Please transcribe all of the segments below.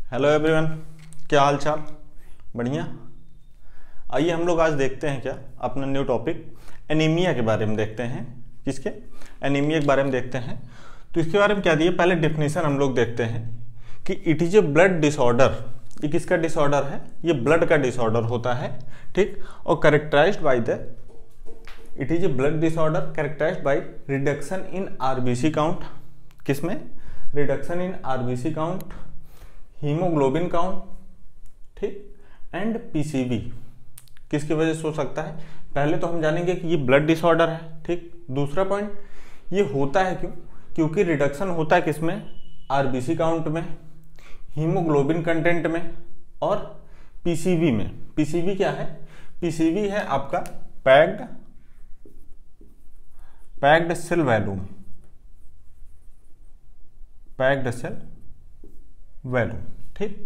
Hello everyone, क्या हाल चाल? बढ़िया। आइए हम लोग आज देखते हैं क्या अपना न्यू टॉपिक एनीमिया के बारे में देखते हैं। किसके? एनीमिया के बारे में देखते हैं। तो इसके बारे में क्या दिए, पहले डेफिनेशन हम लोग देखते हैं कि it is a blood disorder. ये किसका डिसऑर्डर है? ये ब्लड का डिसऑर्डर होता है, ठीक। और characterized by the it is a blood disorder characterized by reduction in RBC count. किसमें? Reduction in RBC count, haemoglobin count, ठीक, एंड पीसीबी। किसकी वजह से हो सकता है? पहले तो हम जानेंगे कि ये ब्लड डिसऑर्डर है, ठीक। दूसरा पॉइंट, ये होता है क्यों? क्योंकि रिडक्शन होता है किसमें? आरबीसी काउंट में, हीमोग्लोबिन कंटेंट में और पीसीबी में। पीसीबी क्या है? पीसीबी है आपका packed cell volume, packed cell volume, ठीक,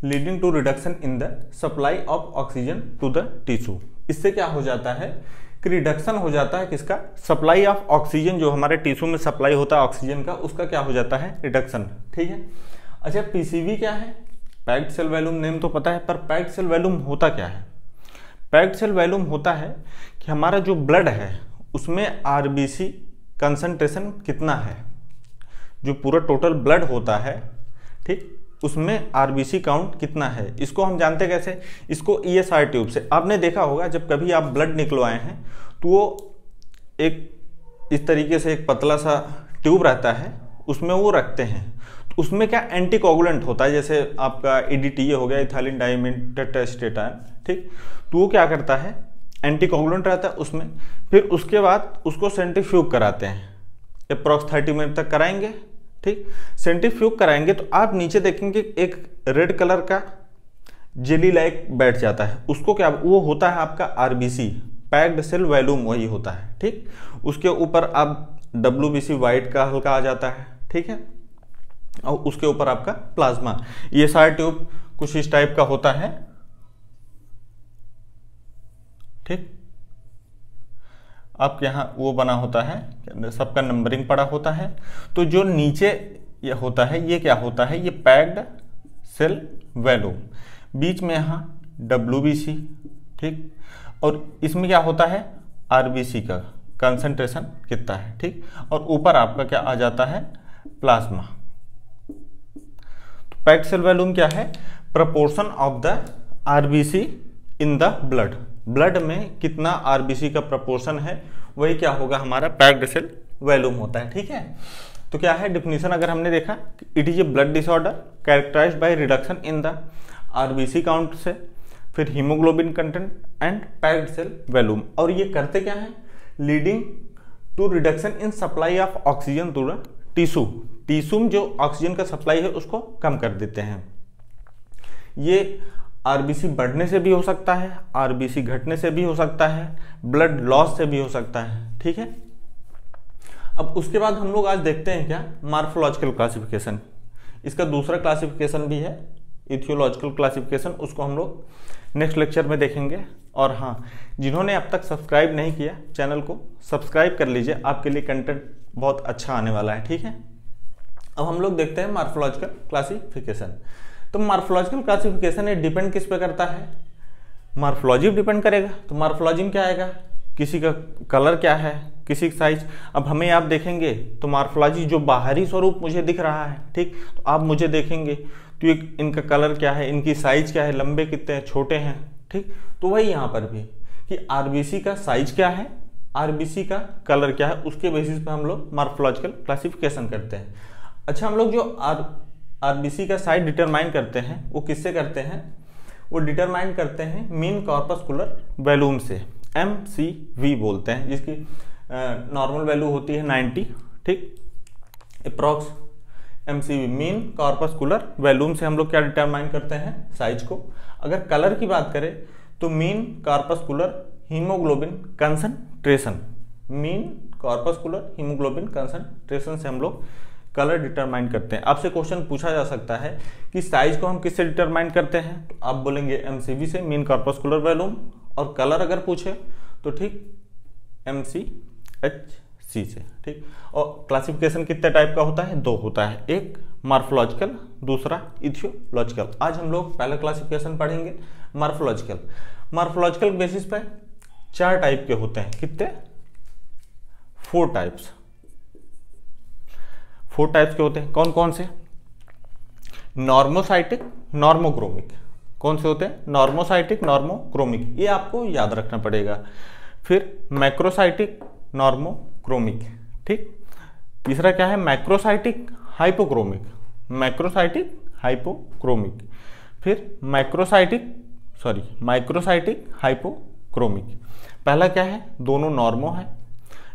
leading to reduction in the supply of oxygen to the tissue. इससे क्या हो जाता है कि रिडक्शन हो जाता है किसका? सप्लाई ऑफ ऑक्सीजन, जो हमारे टिश्यू में सप्लाई होता है ऑक्सीजन का, उसका क्या हो जाता है? रिडक्शन, ठीक है। अच्छा, पीसीवी क्या है? पैक्ड सेल वॉल्यूम, नेम तो पता है, पर पैक्ड सेल वॉल्यूम होता क्या है? पैक्ड सेल वॉल्यूम होता है कि हमारा जो ब्लड है उसमें आरबीसी कंसंट्रेशन कितना है, जो पूरा टोटल ब्लड होता है, ठीक, उसमें आरबीसी काउंट कितना है। इसको हम जानते कैसे? इसको ईएसआर ट्यूब से। आपने देखा होगा जब कभी आप ब्लड निकलवाए हैं तो वो एक इस तरीके से एक पतला सा ट्यूब रहता है, उसमें वो रखते हैं। तो उसमें क्या एंटीकोगुलेंट होता है, जैसे आपका एडीटीए हो गया, इथाइलिन डाइमीन टेट्राएसिटेट, ठीक। तो वो क्या करता है? एंटीकोगुलेंट रहता है उसमें। फिर उसके बाद उसको सेंट्रीफ्यूग कराते हैं, अप्रॉक्स 30 मिनट तक कराएंगे, ठीक। सेंट्रीफ्यूग कराएंगे तो आप नीचे देखेंगे एक रेड कलर का जेली लाइक बैठ जाता है। उसको क्या, वो होता है आपका आरबीसी, पैक्ड सेल वॉल्यूम, वही होता है, ठीक। उसके ऊपर आप डब्ल्यूबीसी वाइट का हल्का आ जाता है, ठीक है। और उसके ऊपर आपका प्लाज्मा, ये सारा ट्यूब कुछ इस टाइप का होता है, ठीक। आपके यहाँ वो बना होता है, सबका नंबरिंग पड़ा होता है। तो जो नीचे ये होता है, ये क्या होता है? ये पैक्ड सेल वॉल्यूम, बीच में यहाँ WBC, ठीक। और इसमें क्या होता है? RBC का कंसंट्रेशन कितना है, ठीक। और ऊपर आपका क्या आ जाता है? प्लाज्मा। तो पैक्ड सेल वॉल्यूम क्या है? Proportion of the RBC in the blood. Blood में कितना आरबीसी का प्रपोर्शन है, वही क्या होगा? हमारा पैक्ड सेल वॉल्यूम होता है, ठीक है। तो क्या है डेफिनेशन? अगर हमने देखा, it is a blood disorder characterized by reduction in the RBC count से, फिर haemoglobin content and packed cell volume. और ये करते क्या है? Leading to reduction in supply of oxygen to the tissue. Tissue में जो ऑक्सीजन का सप्लाई है उसको कम कर देते हैं। ये आरबीसी बढ़ने से भी हो सकता है, आरबीसी घटने से भी हो सकता है, ब्लड लॉस से भी हो सकता है, ठीक है। अब उसके बाद हम लोग आज देखते हैं क्या? Morphological classification. इसका दूसरा क्लासिफिकेशन भी है, इथियोलॉजिकल क्लासिफिकेशन, उसको हम लोग नेक्स्ट लेक्चर में देखेंगे। और हाँ, जिन्होंने अब तक सब्सक्राइब नहीं किया चैनल को सब्सक्राइब कर लीजिए, आपके लिए कंटेंट बहुत अच्छा आने वाला है, ठीक है। अब हम लोग देखते हैं मॉर्फोलॉजिकल क्लासिफिकेशन। तो मॉर्फोलॉजिकल क्लासिफिकेशन ये डिपेंड किस पे करता है? मॉर्फोलॉजी डिपेंड करेगा। तो मॉर्फोलॉजी में क्या आएगा? किसी का कलर क्या है, किसी का साइज। अब हमें आप देखेंगे तो मॉर्फोलॉजी जो बाहरी स्वरूप मुझे दिख रहा है, ठीक, तो आप मुझे देखेंगे तो इनका कलर क्या है, इनकी साइज क्या है, लंबे कितने हैं, छोटे हैं, ठीक। तो वही यहाँ पर भी कि आरबीसी का साइज क्या है, आरबीसी का कलर क्या है, उसके बेसिस पे हम लोग मॉर्फोलॉजिकल क्लासिफिकेशन करते हैं। अच्छा, हम लोग जो आरबीसी का साइज डिटरमाइन करते हैं वो किससे करते हैं? वो डिटरमाइन करते हैं मीन कॉर्पस्कुलर वॉल्यूम से, MCV बोलते हैं, जिसकी नॉर्मल वैल्यू होती है 90, ठीक। Approx MCV mean corpuscular volume से हम लोग क्या डिटरमाइन करते हैं? साइज को। अगर कलर की बात करें तो mean corpuscular haemoglobin concentration, mean corpuscular haemoglobin concentration से हम लोग कलर डिटरमाइन करते हैं। आपसे क्वेश्चन पूछा जा सकता है कि साइज को हम किससे डिटरमाइन करते हैं, तो आप बोलेंगे MCV से, मीन कॉर्पस्कुलर वॉल्यूम। और कलर अगर पूछे तो ठीक MCHC से, ठीक। और क्लासिफिकेशन कितने टाइप का होता है? 2 होता है, एक मॉर्फोलॉजिकल, दूसरा इथियोलॉजिकल। आज हम लोग पहला क्लासिफिकेशन पढ़ेंगे मॉर्फोलॉजिकल। मॉर्फोलॉजिकल बेसिस पे 4 टाइप के होते हैं। कितने? 4 टाइप्स। 4 टाइप्स के होते हैं। कौन कौन से? Normocytic, normochromic. कौन से होते हैं? नॉर्मोसाइटिक, नॉर्मोक्रोमिक, ये आपको याद रखना पड़ेगा। फिर मैक्रोसाइटिक, नॉर्मोक्रोमिक, ठीक। तीसरा क्या है? Macrocytic, hypochromic, macrocytic, hypochromic. फिर माइक्रोसाइटिक, हाइपोक्रोमिक। पहला क्या है? दोनों नॉर्मो है,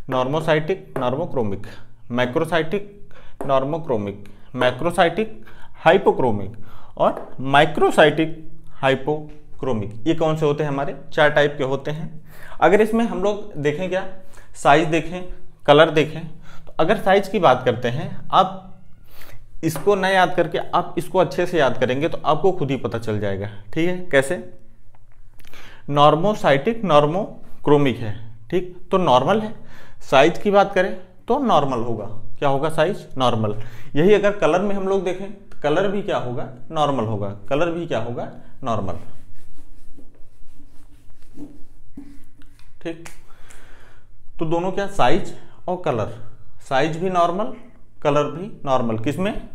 normocytic, normochromic, macrocytic, normochromic, macrocytic, hypochromic और माइक्रोसाइटिक, हाइपोक्रोमिक। ये कौन से होते हैं? हमारे 4 टाइप के होते हैं। अगर इसमें हम लोग देखें, क्या साइज देखें, कलर देखें, तो अगर साइज की बात करते हैं, आप इसको न याद करके आप इसको अच्छे से याद करेंगे तो आपको खुद ही पता चल जाएगा, ठीक है। कैसे? नॉर्मोसाइटिक, नॉर्मोक्रोमिक है, ठीक, तो नॉर्मल है। साइज की बात करें तो नॉर्मल होगा। क्या होगा? Size normal. यही अगर कलर में हम लोग देखें, कलर भी क्या होगा? नॉर्मल होगा। कलर भी क्या होगा? नॉर्मल, ठीक। तो दोनों क्या? साइज और कलर। साइज भी नॉर्मल, कलर भी नॉर्मल। किसमें?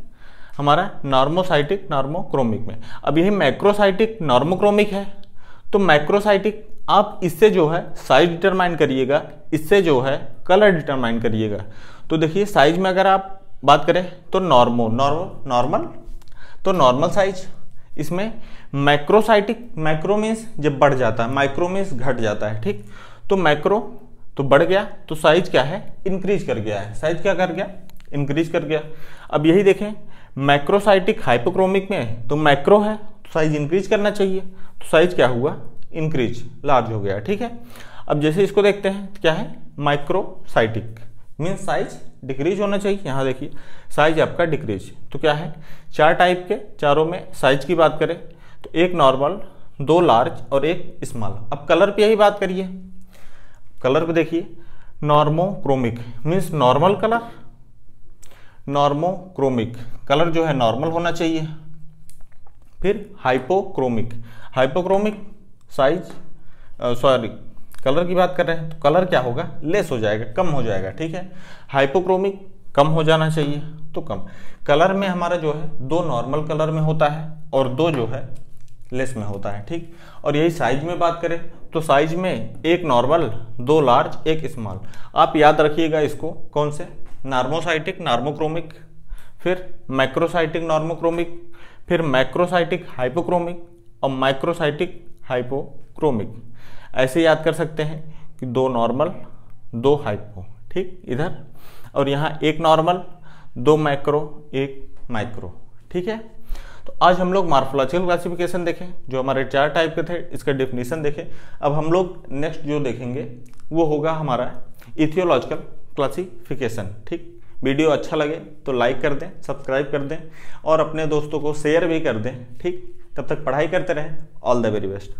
हमारा नॉर्मोसाइटिक, नॉर्मोक्रोमिक में। अब यही मैक्रोसाइटिक, नॉर्मोक्रोमिक है, तो मैक्रोसाइटिक आप इससे जो है साइज डिटरमाइन करिएगा, इससे जो है कलर डिटरमाइन करिएगा। तो देखिए साइज में अगर आप बात करें तो नॉर्मल, तो नॉर्मल साइज। इसमें मैक्रोसाइटिक, मैक्रो मीन्स जब बढ़ जाता है, माइक्रो मीन्स घट जाता है, ठीक। तो मैक्रो तो बढ़ गया, तो साइज क्या है? इंक्रीज कर गया है। साइज क्या कर गया? इंक्रीज कर गया। अब यही देखें मैक्रोसाइटिक, हाइपोक्रोमिक में तो मैक्रो है, तो साइज इंक्रीज करना चाहिए, तो साइज क्या हुआ? इंक्रीज, लार्ज हो गया, ठीक है। अब जैसे इसको देखते हैं, तो क्या है? माइक्रोसाइटिक मीन्स साइज डिक्रीज होना चाहिए। यहाँ देखिए साइज आपका डिक्रीज, तो क्या है? 4 टाइप के, चारों में साइज की बात करें तो एक नॉर्मल, 2 लार्ज और 1 स्मॉल। अब कलर पे यही बात करिए, कलर पे देखिए normochromic means normal colour, normochromic colour जो है नॉर्मल होना चाहिए। फिर हाइपोक्रोमिक, हाइपोक्रोमिक साइज कलर की बात कर रहे हैं तो कलर क्या होगा? लेस हो जाएगा, कम हो जाएगा, ठीक है। हाइपोक्रोमिक कम हो जाना चाहिए, तो कम। कलर में हमारा जो है 2 नॉर्मल कलर में होता है और 2 जो है लेस में होता है, ठीक। और यही साइज में बात करें तो साइज में 1 नॉर्मल, 2 लार्ज, 1 स्मॉल। आप याद रखिएगा इसको, कौन से? नॉर्मोसाइटिक, नॉर्मोक्रोमिक, फिर मैक्रोसाइटिक, नॉर्मोक्रोमिक, फिर मैक्रोसाइटिक, हाइपोक्रोमिक और माइक्रोसाइटिक, हाइपोक्रोमिक। ऐसे याद कर सकते हैं कि 2 नॉर्मल, 2 हाइपो, ठीक, इधर, और यहाँ 1 नॉर्मल, 2 मैक्रो, 1 माइक्रो, ठीक है। तो आज हम लोग मॉर्फोलॉजिकल क्लासिफिकेशन देखें, जो हमारे 4 टाइप के थे, इसका डेफिनेशन देखें। अब हम लोग नेक्स्ट जो देखेंगे वो होगा हमारा इथियोलॉजिकल क्लासिफिकेशन, ठीक। वीडियो अच्छा लगे तो लाइक कर दें, सब्सक्राइब कर दें और अपने दोस्तों को शेयर भी कर दें, ठीक। तब तक पढ़ाई करते रहें। All the very best.